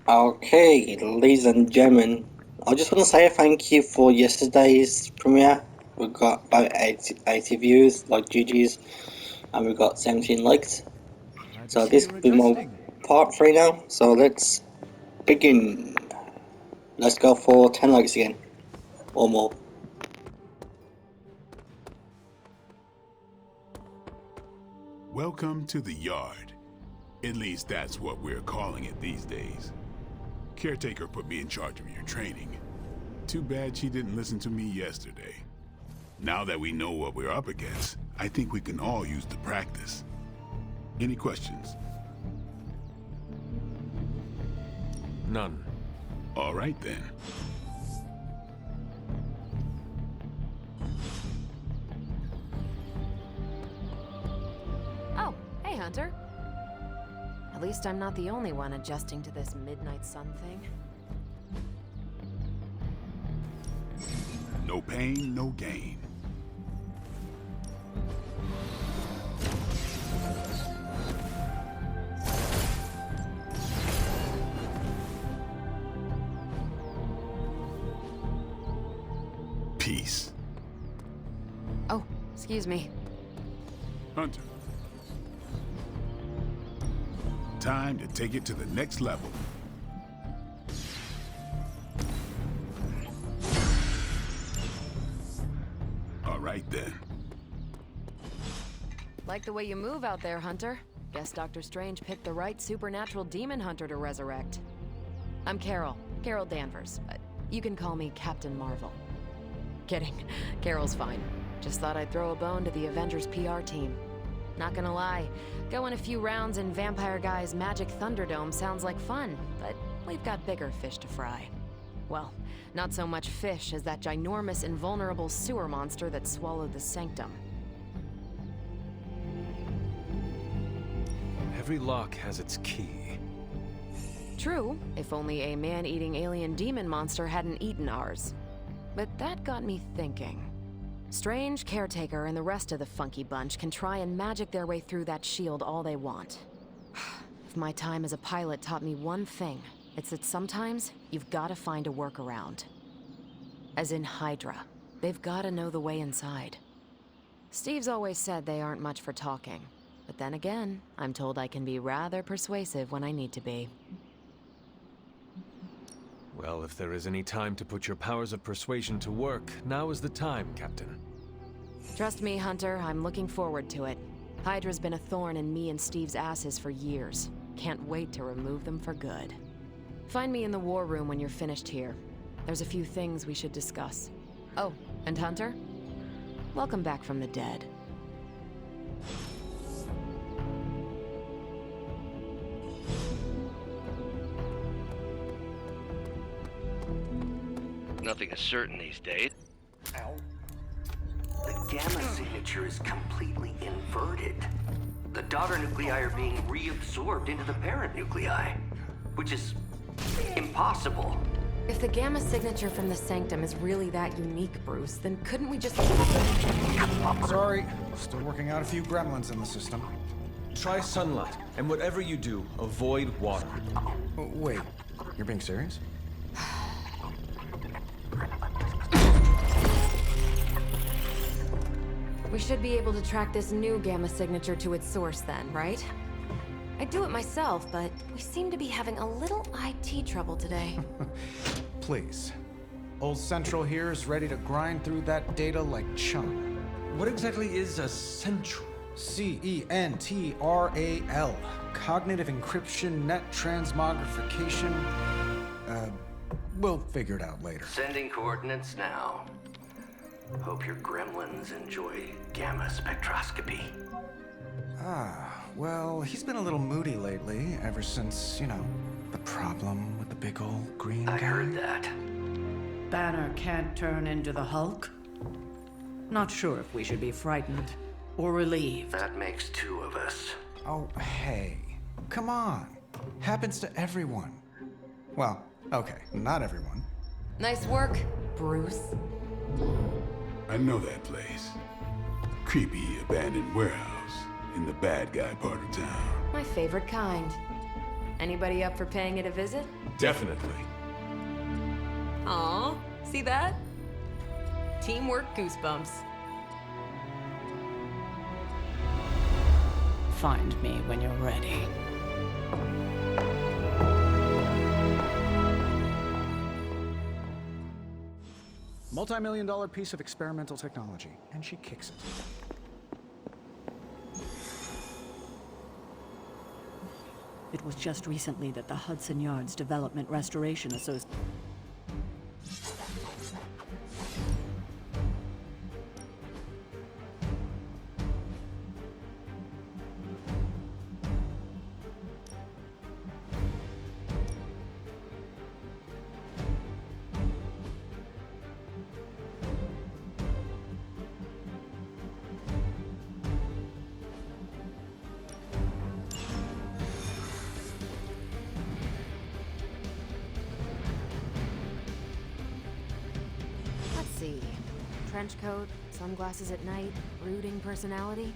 Okay, ladies and gentlemen, I just want to say thank you for yesterday's premiere. We got about 80 views, like GG's, and we got 17 likes. Glad to So see this you're will be my adjusting. part 3 now, so let's begin. Let's go for 10 likes again, or more. Welcome to the yard. At least that's what we're calling it these days. Caretaker put me in charge of your training. Too bad she didn't listen to me yesterday. Now that we know what we're up against, I think we can all use the practice. Any questions? None. All right then. Oh, hey Hunter. At least I'm not the only one adjusting to this midnight sun thing. No pain, no gain. Peace. Oh, excuse me. Hunter. Time to take it to the next level. All right then. Like the way you move out there, Hunter. Guess Dr. Strange picked the right supernatural demon hunter to resurrect. I'm Carol Danvers, but you can call me Captain Marvel. Kidding, Carol's fine. Just thought I'd throw a bone to the Avengers PR team. Not gonna lie, going a few rounds in Vampire Guy's Magic Thunderdome sounds like fun, but we've got bigger fish to fry. Well, not so much fish as that ginormous invulnerable sewer monster that swallowed the Sanctum. Every lock has its key. True, if only a man-eating alien demon monster hadn't eaten ours. But that got me thinking. Strange, Caretaker, and the rest of the funky bunch can try and magic their way through that shield all they want. If my time as a pilot taught me one thing, it's that sometimes you've gotta find a workaround. As in Hydra. They've gotta know the way inside. Steve's always said they aren't much for talking. But then again, I'm told I can be rather persuasive when I need to be. Well, if there is any time to put your powers of persuasion to work, now is the time, Captain. Trust me, Hunter, I'm looking forward to it. Hydra's been a thorn in me and Steve's asses for years. Can't wait to remove them for good. Find me in the war room when you're finished here. There's a few things we should discuss. Oh, and Hunter? Welcome back from the dead. Nothing is certain these days. Ow. The gamma signature is completely inverted. The daughter nuclei are being reabsorbed into the parent nuclei, which is impossible. If the gamma signature from the Sanctum is really that unique, Bruce, then couldn't we just... Sorry, still working out a few gremlins in the system. Try sunlight, and whatever you do, avoid water. Oh, wait, you're being serious? We should be able to track this new gamma signature to its source then, right? I'd do it myself, but we seem to be having a little IT trouble today. Please. Old Central here is ready to grind through that data like chum. What exactly is a central? CENTRAL. Cognitive encryption, net transmogrification. We'll figure it out later. Sending coordinates now. Hope your gremlins enjoy gamma spectroscopy. Well, he's been a little moody lately, ever since, the problem with the big old green guy. I heard that. Banner can't turn into the Hulk? Not sure if we should be frightened or relieved. That makes two of us. Oh, hey. Come on. Happens to everyone. Well, okay, not everyone. Nice work, Bruce. I know that place. Creepy abandoned warehouse in the bad guy part of town. My favorite kind. Anybody up for paying it a visit? Definitely. Aw, see that? Teamwork goosebumps. Find me when you're ready. Multi-million-dollar piece of experimental technology, and she kicks it. It was just recently that the Hudson Yards Development Restoration Association. Let's see. Trench coat, sunglasses at night, brooding personality.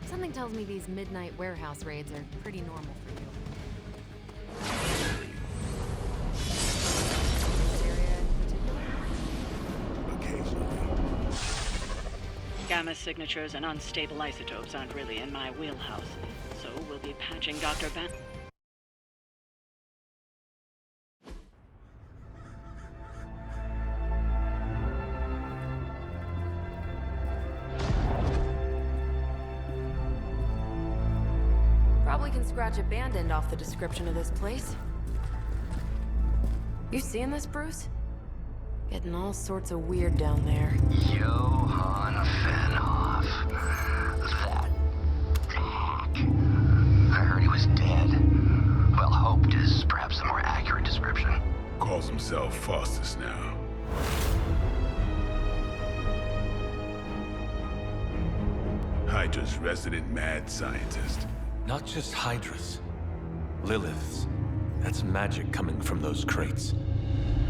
Something tells me these midnight warehouse raids are pretty normal for you. This area in particular? Occasionally. Gamma signatures and unstable isotopes aren't really in my wheelhouse, so we'll be patching Dr. Van... Probably can scratch a band end off the description of this place. You seeing this, Bruce? Getting all sorts of weird down there. Johann Fenhoff. That hack. I heard he was dead. Well, hoped is perhaps a more accurate description. Calls himself Faustus now. Hydra's resident mad scientist. Not just Hydras. Liliths. That's magic coming from those crates.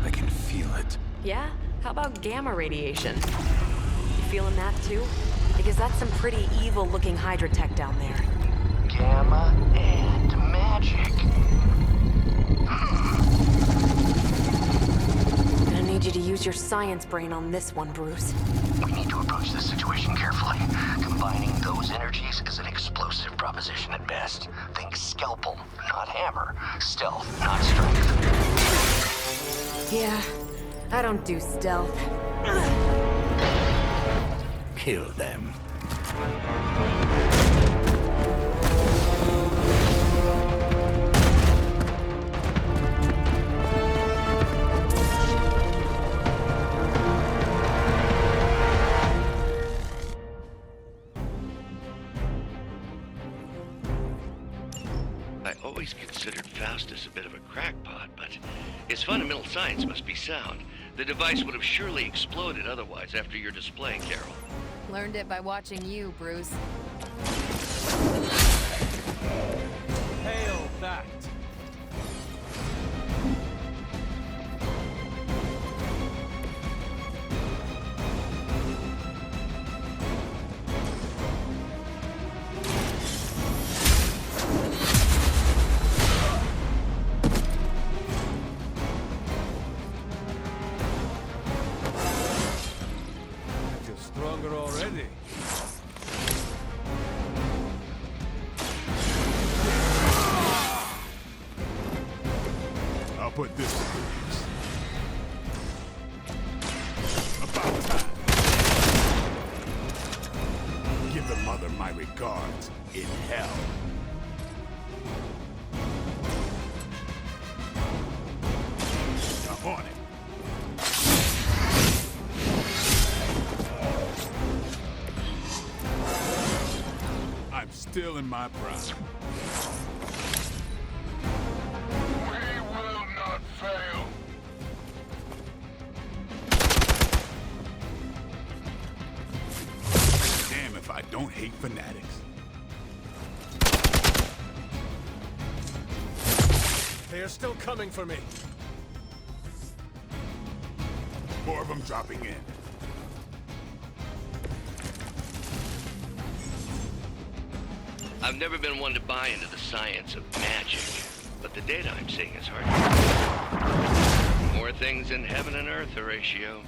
I can feel it. Yeah? How about gamma radiation? You feeling that too? Because that's some pretty evil-looking Hydra tech down there. Gamma and magic. Gonna need you to use your science brain on this one, Bruce. We need to approach this situation carefully. Combining those energies is an explosive proposition at best. Think scalpel, not hammer. Stealth, not strength. Yeah, I don't do stealth. Kill them. I always considered Faustus a bit of a crackpot, but his fundamental science must be sound. The device would have surely exploded otherwise after your display, Carol. Learned it by watching you, Bruce. Hail that! Stronger already. I'll put this to good use. About time. Give the mother my regards in hell. Now on it. I'm still in my prime. We will not fail. Damn if I don't hate fanatics. They are still coming for me. More of them dropping in. I've never been one to buy into the science of magic. data I'm seeing is hard. More things in heaven and earth, Horatio.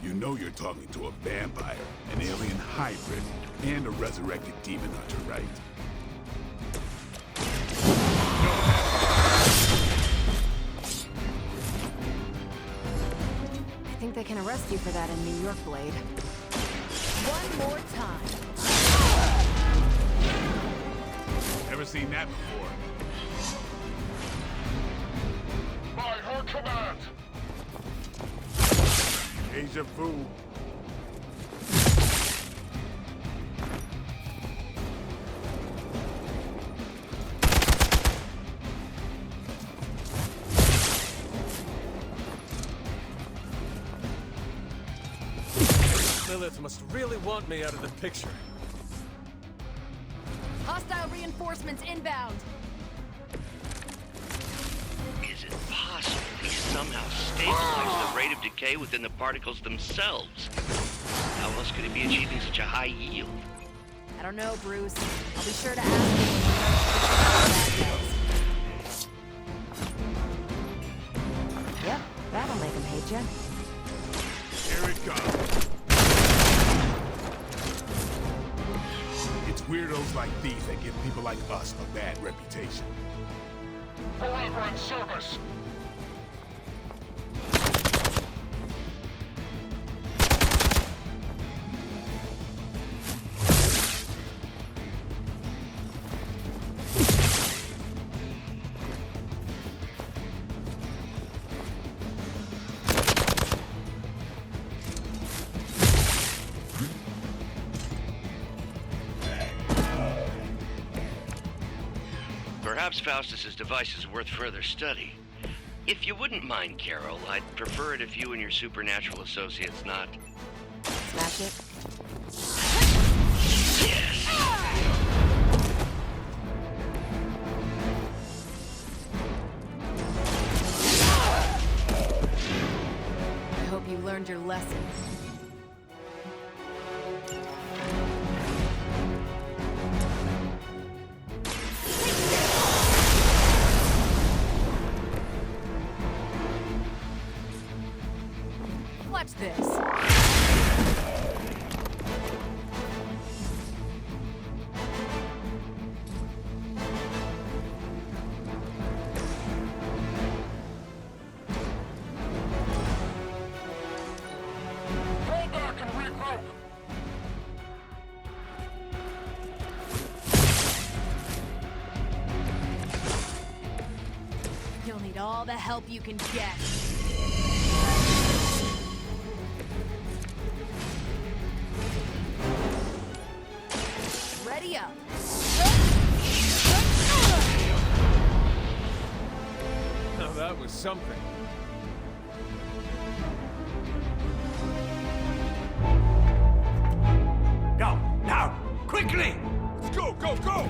You know you're talking to a vampire, an alien hybrid, and a resurrected demon hunter, right? I think they can arrest you for that in New York, Blade. One more time. Never seen that before. By her command! Deja vu. Lilith must really want me out of the picture. Hostile reinforcements inbound. Is it possible he somehow stabilized the rate of decay within the particles themselves? How else could he be achieving such a high yield? I don't know, Bruce. I'll be sure to ask you when you Yep, that'll make him hate you. Here it comes. It's weirdos like these that give people like us a bad reputation. Forever in service! Perhaps Faustus's device is worth further study. If you wouldn't mind, Carol, I'd prefer it if you and your supernatural associates not... Smash it. Yes! I hope you learned your lesson. Watch this. Fall back and regroup! You'll need all the help you can get. Ready up. Now that was something. Go! Now! Quickly! Let's go, go, go!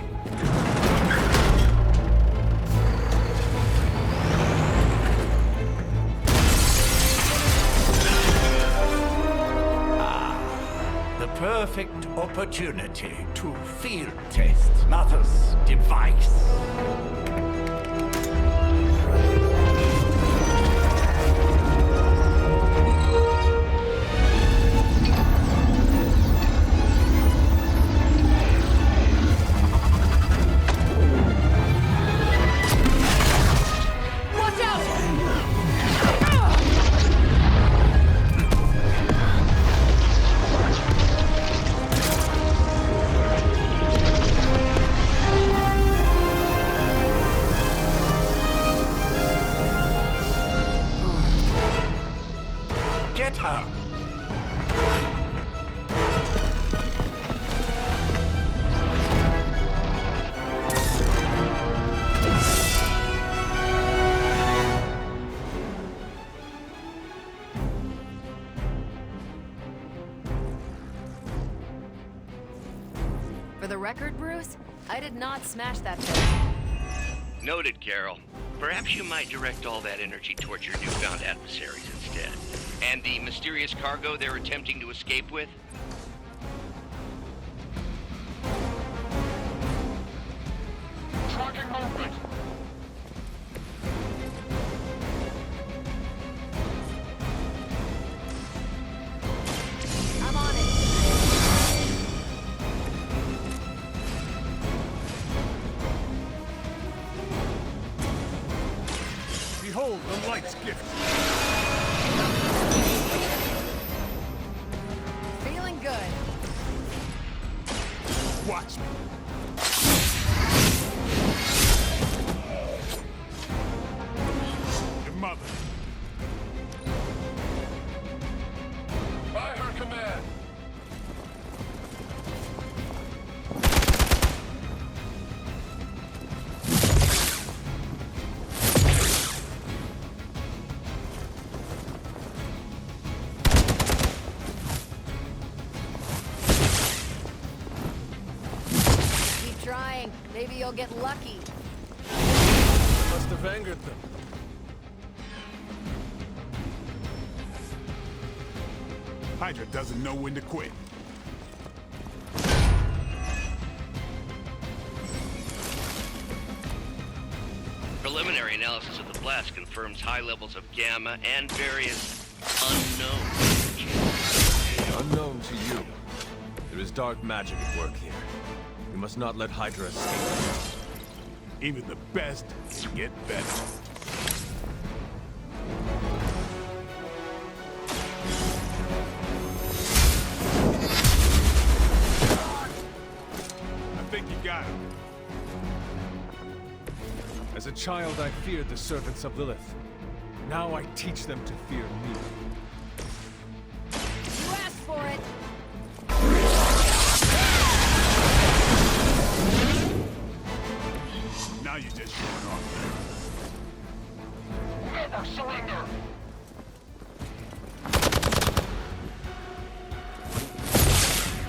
The perfect opportunity to field test Mother's device. Watch out! Get her! For the record, Bruce, I did not smash that thing. Noted, Carol. Perhaps you might direct all that energy towards your newfound adversaries instead. And the mysterious cargo they're attempting to escape with? Tracking movement! Behold the light's gift. Feeling good. Watch me. Your mother. By her command. Keep trying. Maybe you'll get lucky. Must have angered them. Hydra doesn't know when to quit. Preliminary analysis of the blast confirms high levels of gamma and various unknowns. Unknown to you. There is dark magic at work here. We must not let Hydra escape. Even the best can get better. I think you got him. As a child, I feared the servants of Lilith. Now I teach them to fear me. You asked for it. Now you're just showing off. Never surrender.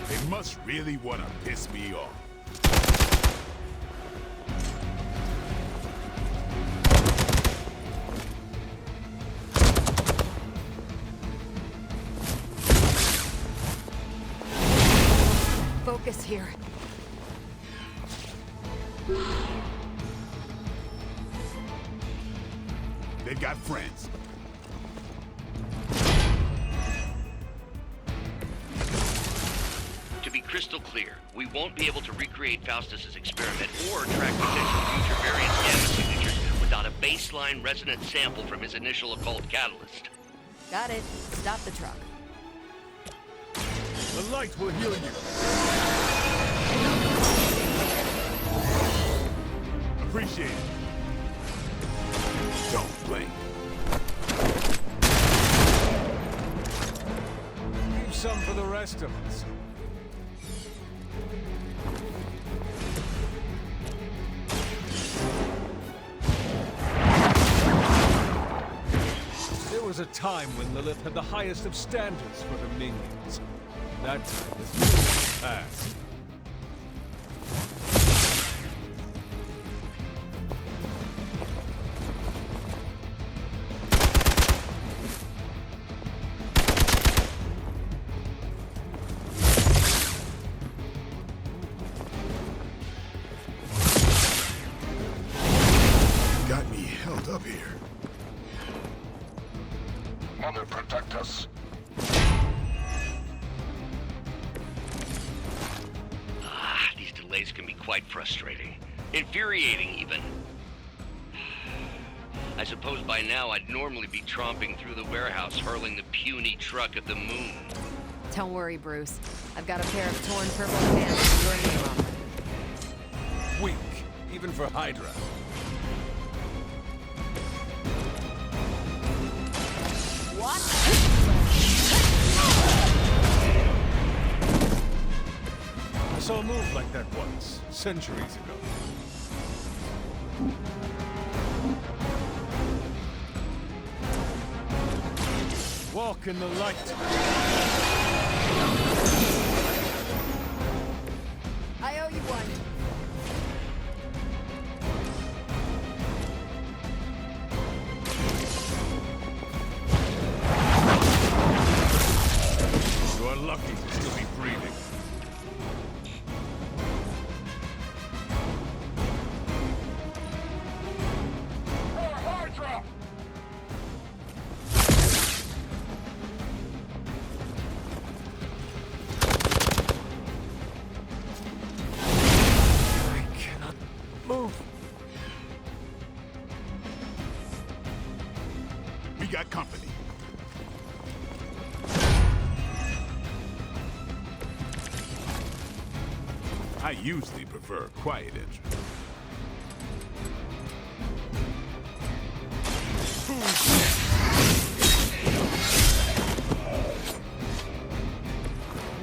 They must really want to piss me off. Focus here. They've got friends. To be crystal clear, we won't be able to recreate Faustus's experiment or track potential future variant gamma signatures without a baseline resonant sample from his initial occult catalyst. Got it. Stop the truck. The light will heal you. Appreciate it. Don't blink. Leave some for the rest of us. There was a time when Lilith had the highest of standards for her minions. That time is past. Got me held up here. Mother, protect us. These delays can be quite frustrating. Infuriating, even. I suppose by now I'd normally be tromping through the warehouse, hurling the puny truck at the moon. Don't worry, Bruce. I've got a pair of torn purple pants with your name on them. Weak, even for Hydra. What? I saw a move like that once, centuries ago. Walk in the light. I owe you one. You are lucky to still be breathing. Hydra! We got company. I usually prefer quiet entry.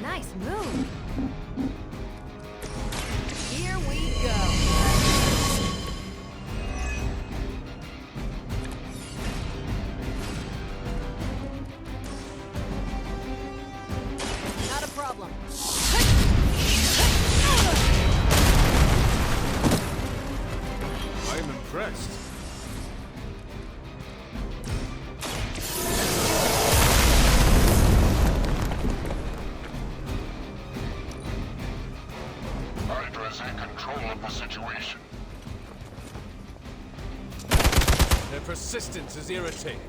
Nice move. Here we go. Not a problem. I'm impressed. Hydra's in control of the situation. Their persistence is irritating.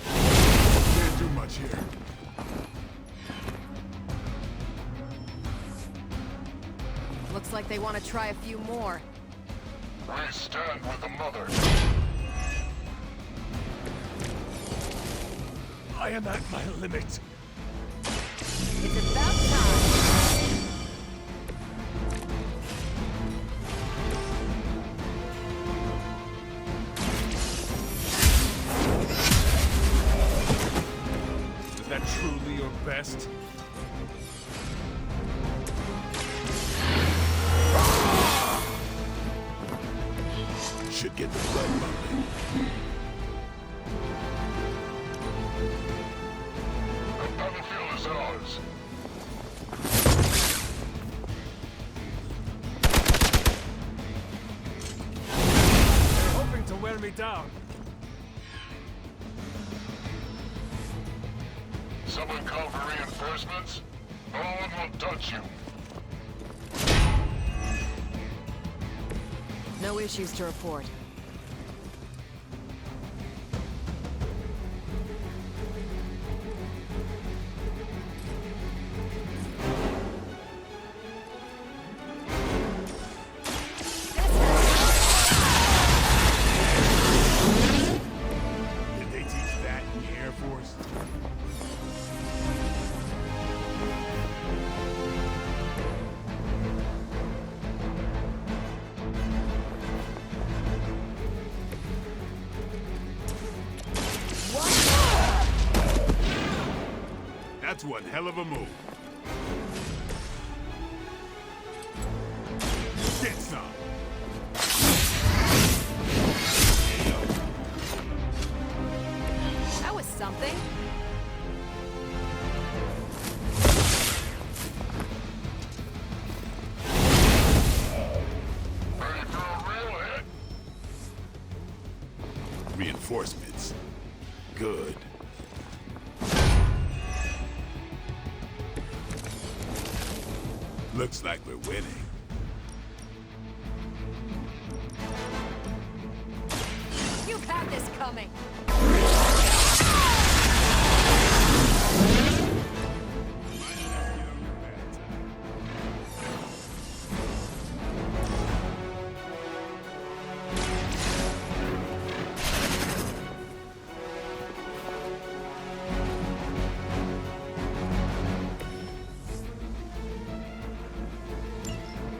Can't do much here. Looks like they want to try a few more. We stand with the mother. I am at my limit. It's about time. Is that truly your best? Should get the blood pumping. The battlefield is ours. They're hoping to wear me down. Someone call for reinforcements? No one will touch you. No issues to report. Did they teach that in the Air Force? That's one hell of a move. Get some. That was something. Ready for a real hit? Reinforcements. Good. Looks like we're winning. You've had this coming.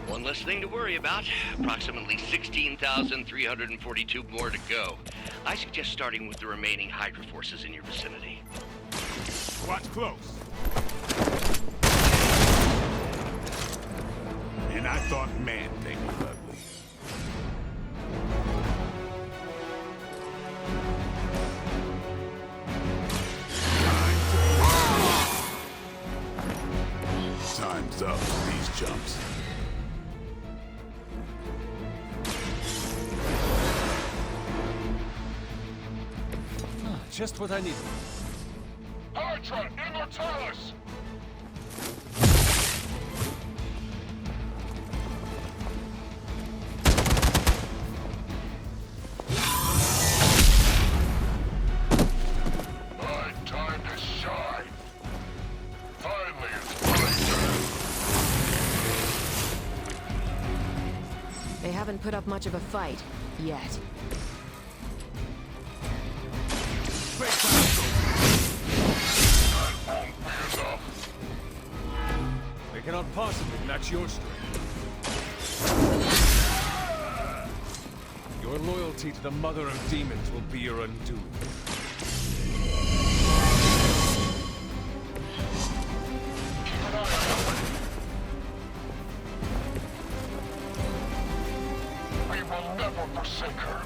One less thing to worry about. Approximately 16,342 more to go. I suggest starting with the remaining Hydra forces in your vicinity. Watch close. And I thought man-thing was ugly. Time's up for these jumps. Just what I needed. Hydra Immortalis! My time to shine. Finally, it's my turn. They haven't put up much of a fight yet. space telescope. That won't be enough. They cannot possibly match your strength. Your loyalty to the Mother of Demons will be your undoing. We will never forsake her.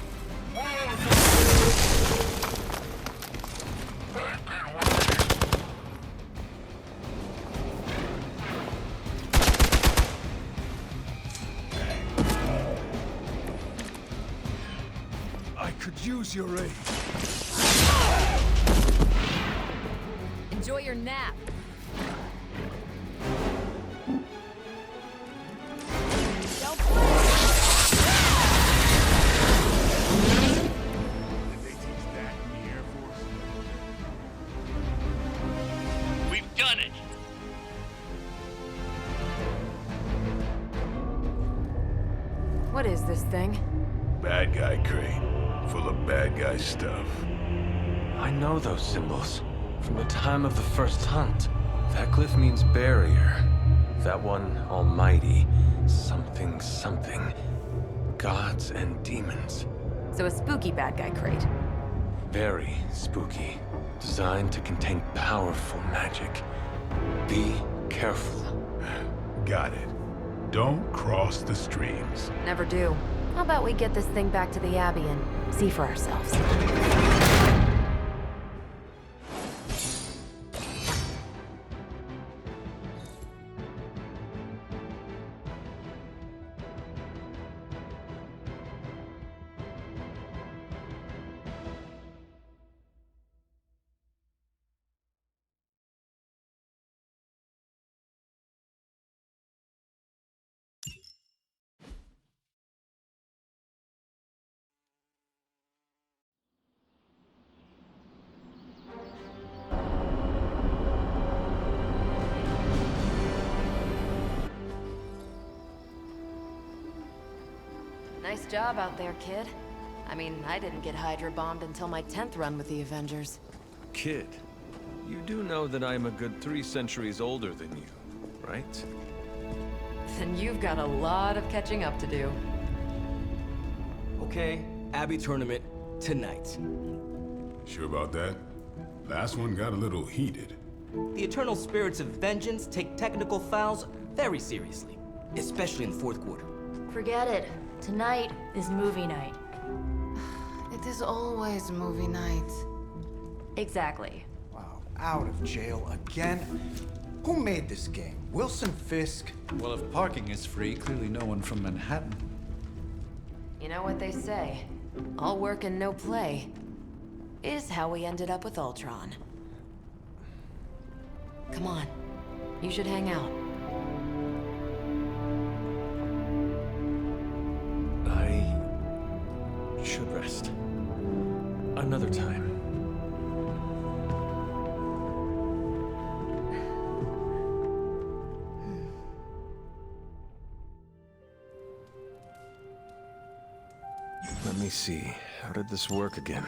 I could use your aid. Enjoy your nap. Don't Did they teach that in the Air Force? We've done it! What is this thing? Bad guy crate. Full of bad guy stuff. I know those symbols from the time of the first hunt. That glyph means barrier. That one, almighty. Something, something. Gods and demons. So a spooky bad guy crate. Very spooky. Designed to contain powerful magic. Be careful. Got it. Don't cross the streams. Never do. How about we get this thing back to the Abbey and see for ourselves? Nice job out there, kid. I mean, I didn't get Hydra bombed until my 10th run with the Avengers. Kid, you do know that I'm a good 3 centuries older than you, right? Then you've got a lot of catching up to do. Okay, Abbey tournament tonight. Sure about that? Last one got a little heated. The eternal spirits of vengeance take technical fouls very seriously, especially in the fourth quarter. Forget it. Tonight is movie night. It is always movie night. Exactly. Wow, out of jail again? Who made this game? Wilson Fisk? Well, if parking is free, clearly no one from Manhattan. You know what they say? All work and no play is how we ended up with Ultron. Come on. You should hang out. I should rest. Another time. Let me see. How did this work again?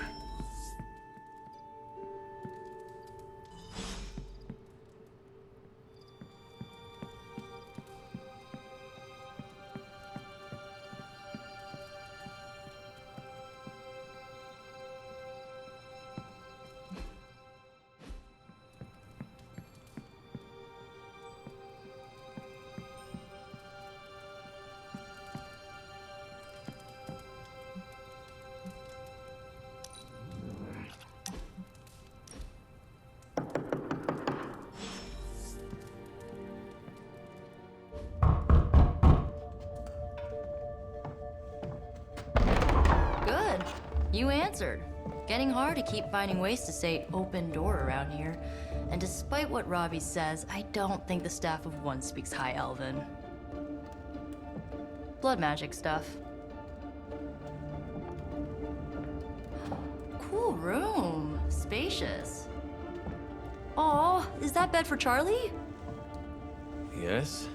Good. You answered. Getting hard to keep finding ways to say open door around here. And despite what Robbie says, I don't think the staff of One speaks High Elven. Blood magic stuff. Cool room. Spacious. Aw, is that bed for Charlie? Yes?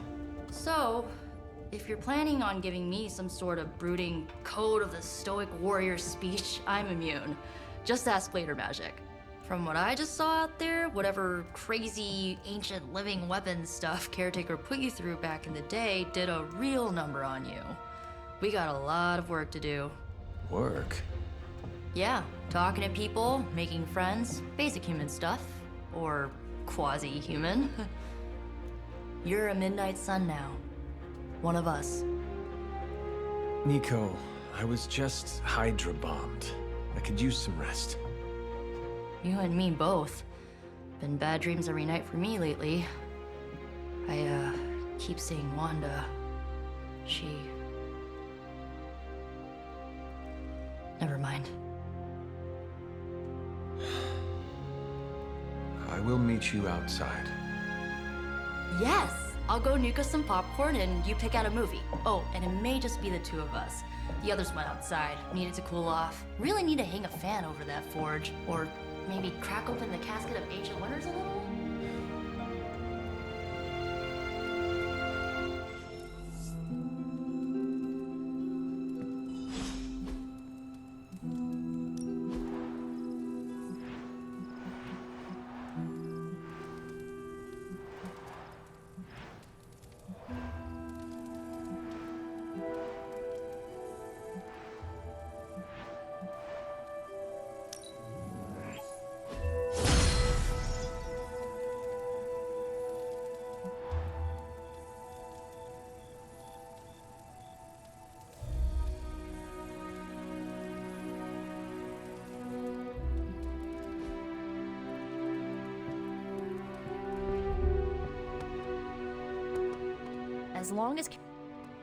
So, if you're planning on giving me some sort of brooding code of the stoic warrior speech, I'm immune. Just ask later, Magic. From what I just saw out there, whatever crazy ancient living weapon stuff Caretaker put you through back in the day did a real number on you. We got a lot of work to do. Work? Yeah, talking to people, making friends, basic human stuff. Or quasi-human. You're a Midnight Sun now. One of us. Nico, I was just Hydra bombed. I could use some rest. You and me both. Been bad dreams every night for me lately. I, keep seeing Wanda. She... Never mind. I will meet you outside. Yes! I'll go nuke us some popcorn and you pick out a movie. Oh, and it may just be the two of us. The others went outside, needed to cool off. Really need to hang a fan over that forge. Or maybe crack open the casket of ancient wonders a little? As long as...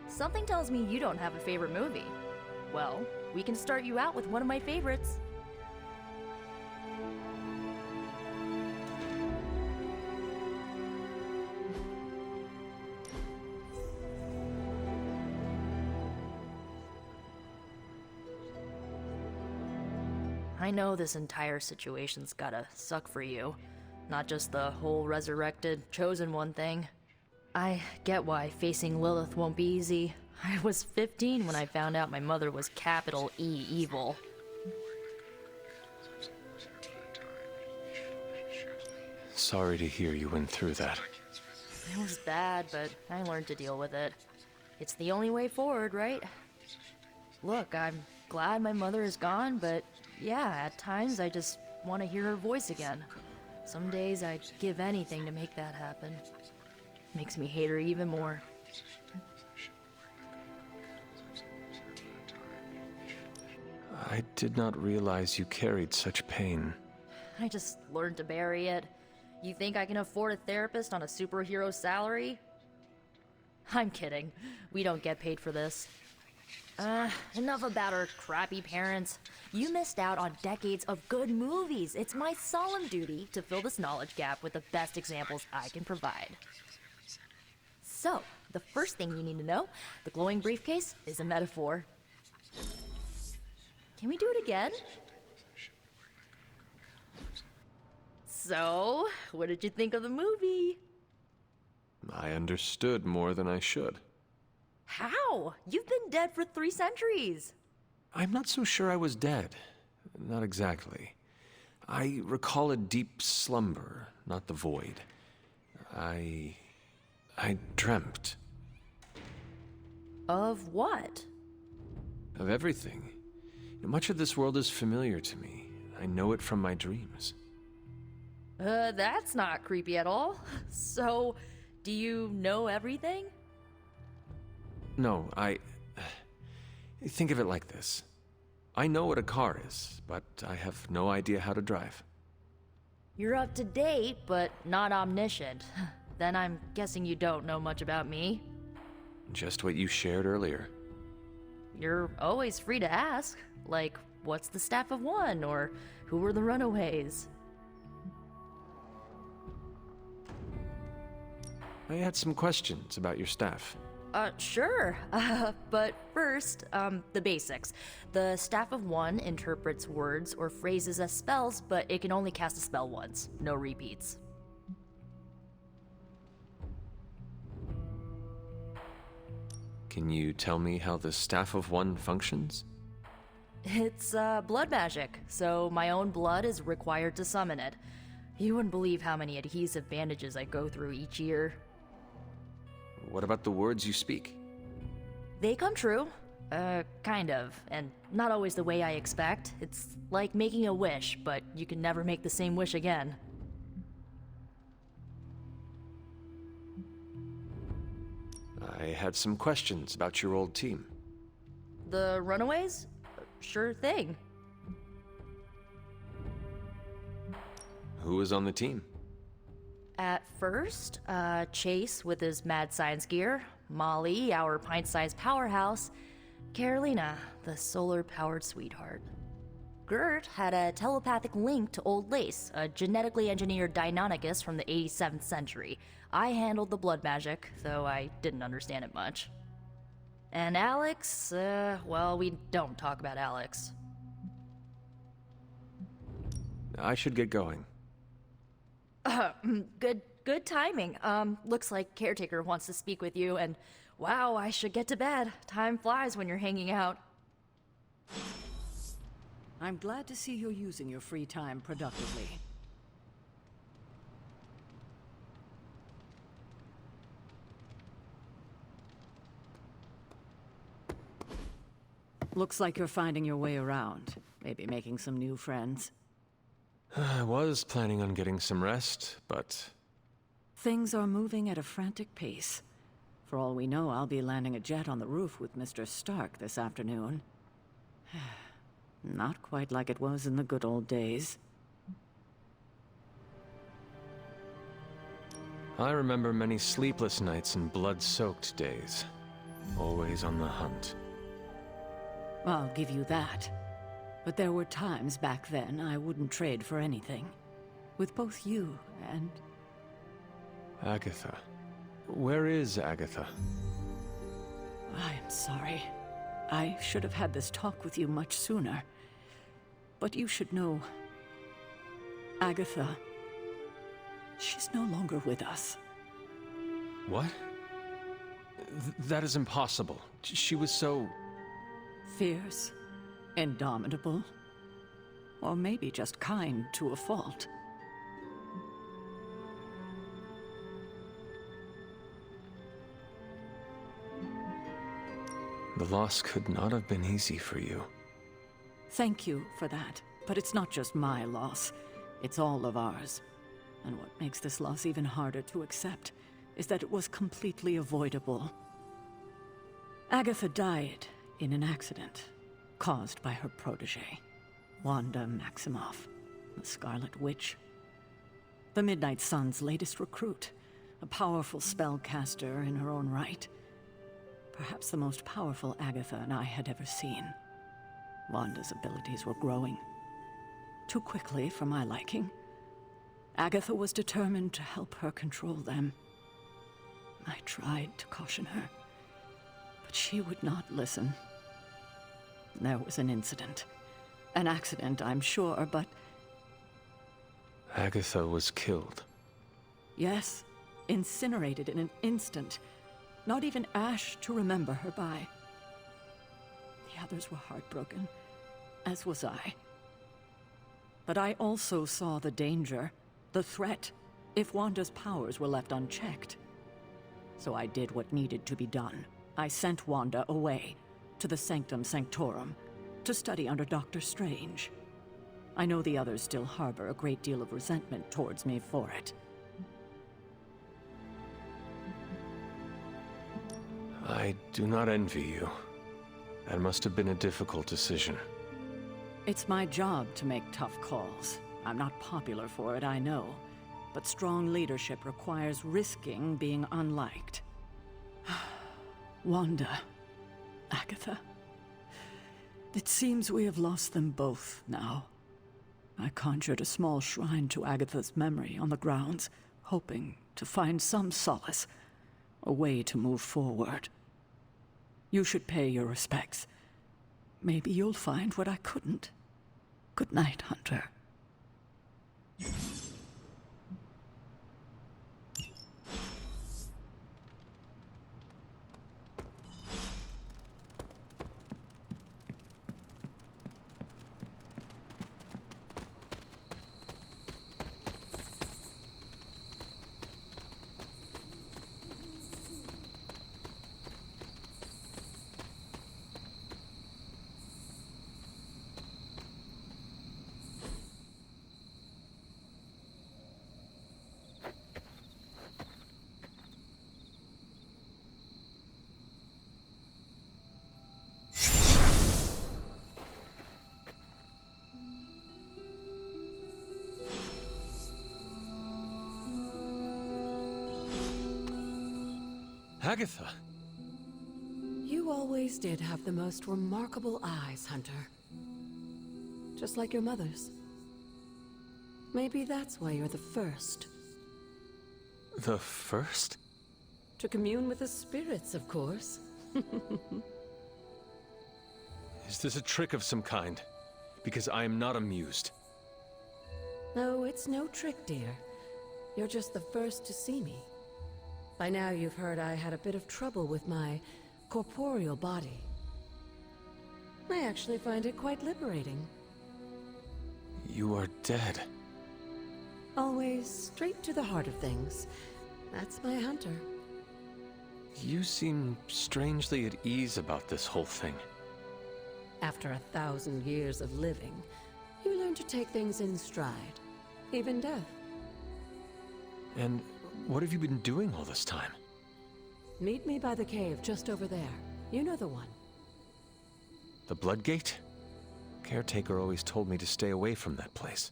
Something tells me you don't have a favorite movie. Well, we can start you out with one of my favorites. I know this entire situation's gotta suck for you. Not just the whole resurrected, chosen one thing. I get why facing Lilith won't be easy. I was 15 when I found out my mother was capital E evil. Sorry to hear you went through that. It was bad, but I learned to deal with it. It's the only way forward, right? Look, I'm glad my mother is gone, but yeah, at times I just want to hear her voice again. Some days I'd give anything to make that happen. Makes me hate her even more. I did not realize you carried such pain. I just learned to bury it. You think I can afford a therapist on a superhero salary? I'm kidding. We don't get paid for this. Enough about our crappy parents. You missed out on decades of good movies. It's my solemn duty to fill this knowledge gap with the best examples I can provide. So, the first thing you need to know, the glowing briefcase is a metaphor. Can we do it again? So, what did you think of the movie? I understood more than I should. How? You've been dead for 3 centuries. I'm not so sure I was dead. Not exactly. I recall a deep slumber, not the void. I dreamt. Of what? Of everything. Much of this world is familiar to me. I know it from my dreams. That's not creepy at all. So, do you know everything? No, think of it like this. I know what a car is, but I have no idea how to drive. You're up to date, but not omniscient. Then I'm guessing you don't know much about me. Just what you shared earlier. You're always free to ask. Like, what's the Staff of One? Or who were the Runaways? I had some questions about your staff. Sure. But first, the basics. The Staff of One interprets words or phrases as spells, but it can only cast a spell once. No repeats. Can you tell me how the Staff of One functions? It's, blood magic, so my own blood is required to summon it. You wouldn't believe how many adhesive bandages I go through each year. What about the words you speak? They come true. Kind of, and not always the way I expect. It's like making a wish, but you can never make the same wish again. I had some questions about your old team. The Runaways? Sure thing. Who was on the team? At first, Chase with his mad science gear, Molly, our pint-sized powerhouse, Carolina, the solar-powered sweetheart. Gert had a telepathic link to Old Lace, a genetically engineered Deinonychus from the 87th century. I handled the blood magic, though I didn't understand it much. And Alex, well, we don't talk about Alex. I should get going. Good timing. Looks like Caretaker wants to speak with you, and wow, I should get to bed. Time flies when you're hanging out. I'm glad to see you're using your free time productively. Looks like you're finding your way around. Maybe making some new friends. I was planning on getting some rest, but... Things are moving at a frantic pace. For all we know, I'll be landing a jet on the roof with Mr. Stark this afternoon. Not quite like it was in the good old days. I remember many sleepless nights and blood-soaked days. Always on the hunt. I'll give you that. But there were times back then I wouldn't trade for anything. With both you and... Agatha. Where is Agatha? I am sorry. I should have had this talk with you much sooner. But you should know... Agatha... She's no longer with us. What? That is impossible. She was so... Fierce, indomitable, or maybe just kind to a fault. The loss could not have been easy for you. Thank you for that, but it's not just my loss. It's all of ours. And what makes this loss even harder to accept is that it was completely avoidable. Agatha died in an accident caused by her protege, Wanda Maximoff, the Scarlet Witch. The Midnight Sun's latest recruit, a powerful spellcaster in her own right. Perhaps the most powerful Agatha and I had ever seen. Wanda's abilities were growing. Too quickly for my liking. Agatha was determined to help her control them. I tried to caution her, but she would not listen. There was an incident. An accident, I'm sure, but... Agatha was killed. Yes, incinerated in an instant. Not even ash to remember her by. The others were heartbroken, as was I. But I also saw the danger, the threat, if Wanda's powers were left unchecked. So I did what needed to be done. I sent Wanda away, to the Sanctum Sanctorum, to study under Dr. Strange. I know the others still harbor a great deal of resentment towards me for it. I do not envy you. That must have been a difficult decision. It's my job to make tough calls. I'm not popular for it, I know. But strong leadership requires risking being unliked. Wanda, Agatha. It seems we have lost them both now. I conjured a small shrine to Agatha's memory on the grounds, hoping to find some solace, a way to move forward. You should pay your respects. Maybe you'll find what I couldn't. Good night, Hunter. Agatha. You always did have the most remarkable eyes, Hunter. Just like your mother's. Maybe that's why you're the first. The first? To commune with the spirits, of course. Is this a trick of some kind? Because I am not amused. No, it's no trick, dear. You're just the first to see me. By now you've heard I had a bit of trouble with my corporeal body. I actually find it quite liberating. You are dead. Always straight to the heart of things. That's my Hunter. You seem strangely at ease about this whole thing. After 1,000 years of living, you learn to take things in stride. Even death. And what have you been doing all this time? Meet me by the cave just over there. You know the one. The Bloodgate? Caretaker always told me to stay away from that place.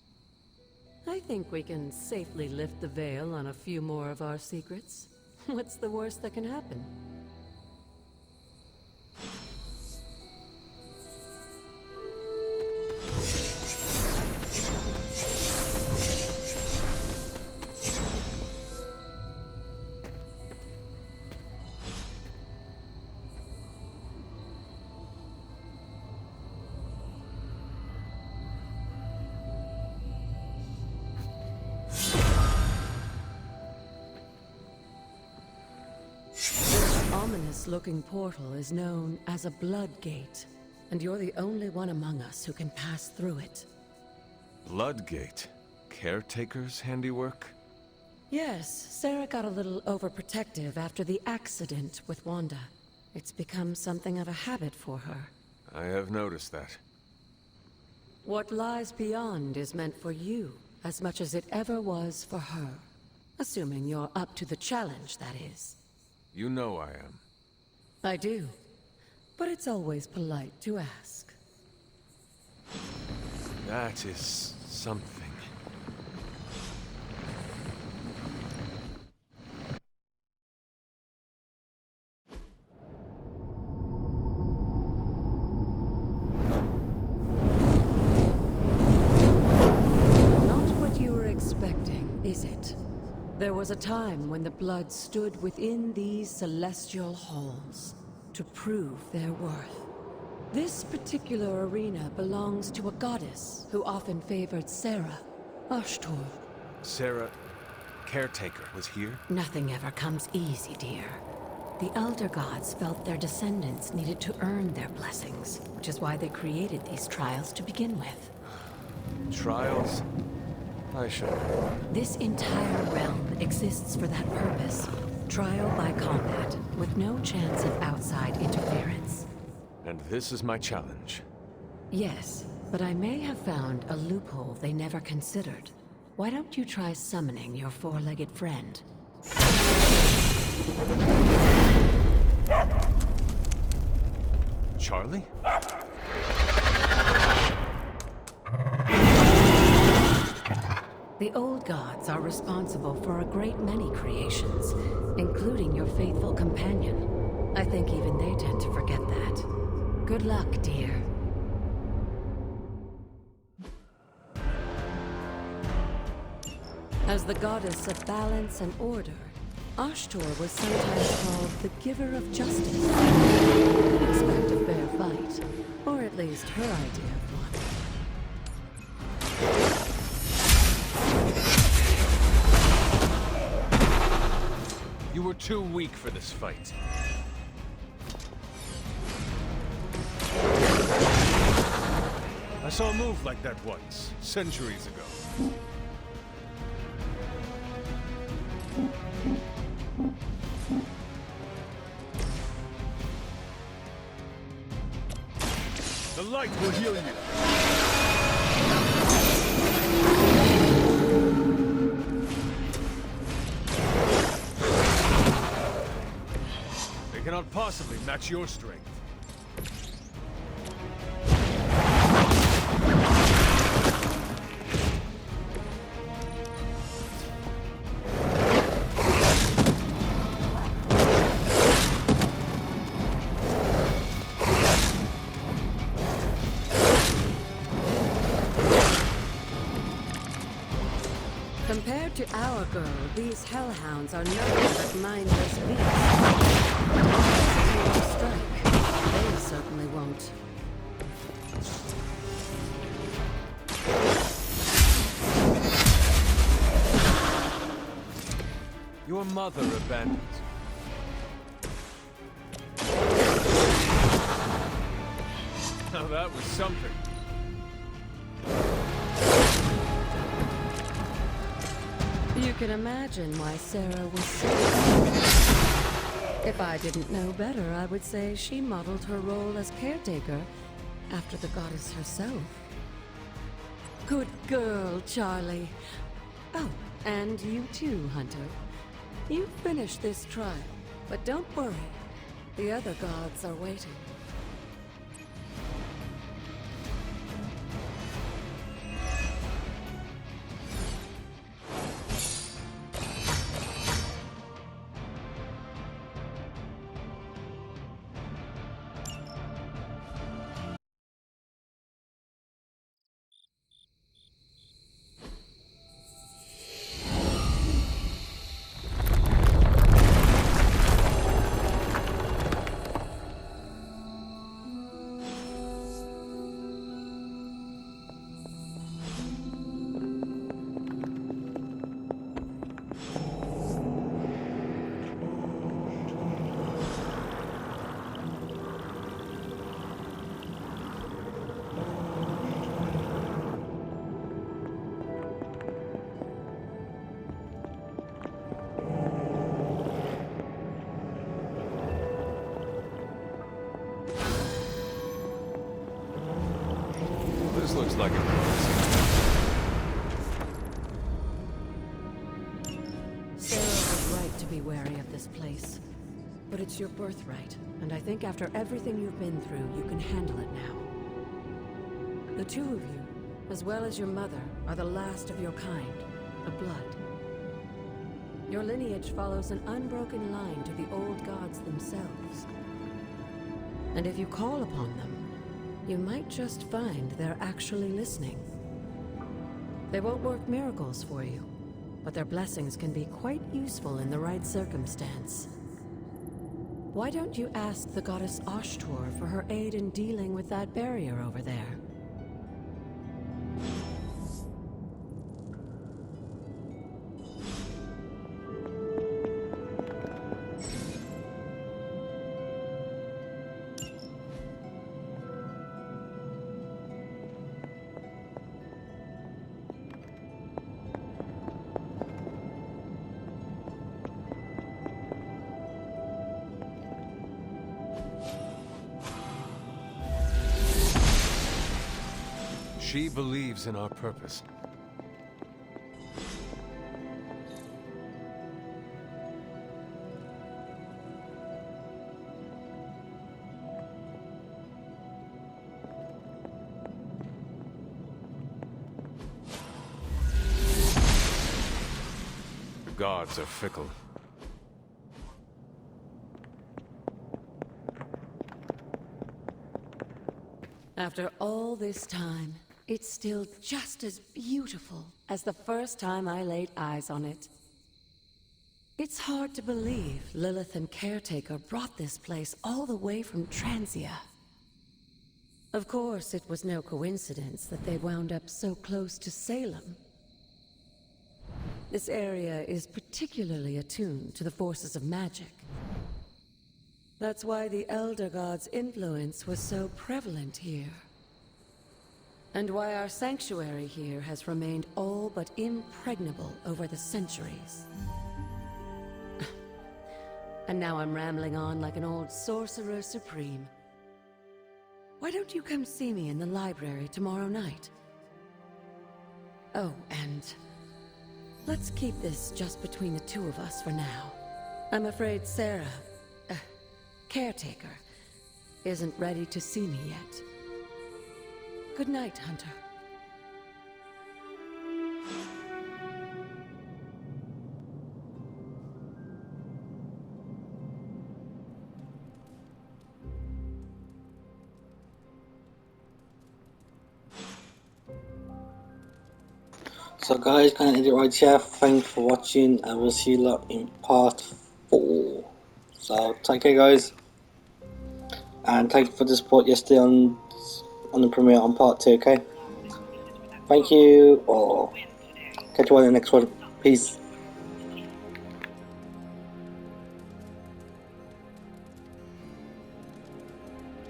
I think we can safely lift the veil on a few more of our secrets. What's the worst that can happen? Ominous-looking portal is known as a Bloodgate, and you're the only one among us who can pass through it. Bloodgate? Caretaker's handiwork? Yes, Sarah got a little overprotective after the accident with Wanda. It's become something of a habit for her. I have noticed that. What lies beyond is meant for you, as much as it ever was for her. Assuming you're up to the challenge, that is. You know I am. I do. But it's always polite to ask. That is something. Not what you were expecting, is it? There was a time when the blood stood within these celestial halls to prove their worth. This particular arena belongs to a goddess who often favored Sarah, Ashtor. Sarah, Caretaker, was here? Nothing ever comes easy, dear. The Elder Gods felt their descendants needed to earn their blessings, which is why they created these trials to begin with. Trials? I should. This entire realm exists for that purpose. Trial by combat, with no chance of outside interference. And this is my challenge. Yes, but I may have found a loophole they never considered. Why don't you try summoning your four-legged friend? Charlie? The old gods are responsible for a great many creations, including your faithful companion. I think even they tend to forget that. Good luck, dear. As the goddess of balance and order, Ashtor was sometimes called the giver of justice. Expect a fair fight, or at least her idea of one. You were too weak for this fight. I saw a move like that once, centuries ago. The light will heal you. They cannot possibly match your strength. Compared to our girl, these hellhounds are nothing but mindless beasts. If you strike, they certainly won't. Your mother abandoned you. Now that was something. You can imagine why Sarah was so... If I didn't know better, I would say she modeled her role as caretaker after the goddess herself. Good girl, Charlie. Oh, and you too, Hunter. You finished this trial, but don't worry. The other gods are waiting. This looks like a Sarah was right to be wary of this place. But it's your birthright, and I think after everything you've been through, you can handle it now. The two of you, as well as your mother, are the last of your kind, the blood. Your lineage follows an unbroken line to the old gods themselves. And if you call upon them, you might just find they're actually listening. They won't work miracles for you, but their blessings can be quite useful in the right circumstance. Why don't you ask the goddess Ashtor for her aid in dealing with that barrier over there? She believes in our purpose. The gods are fickle. After all this time, it's still just as beautiful as the first time I laid eyes on it. It's hard to believe Lilith and Caretaker brought this place all the way from Transia. Of course, it was no coincidence that they wound up so close to Salem. This area is particularly attuned to the forces of magic. That's why the Elder God's influence was so prevalent here. And why our sanctuary here has remained all but impregnable over the centuries. And now I'm rambling on like an old sorcerer supreme. Why don't you come see me in the library tomorrow night? Oh, and let's keep this just between the two of us for now. I'm afraid Sarah, Caretaker, isn't ready to see me yet. Good night, Hunter. So guys, gonna end it right here. Thanks for watching, and we'll see you lot in part 4. So take care guys, and thank you for the support yesterday on the premiere on part 2, okay? Thank you, or catch you all in the next one. Peace.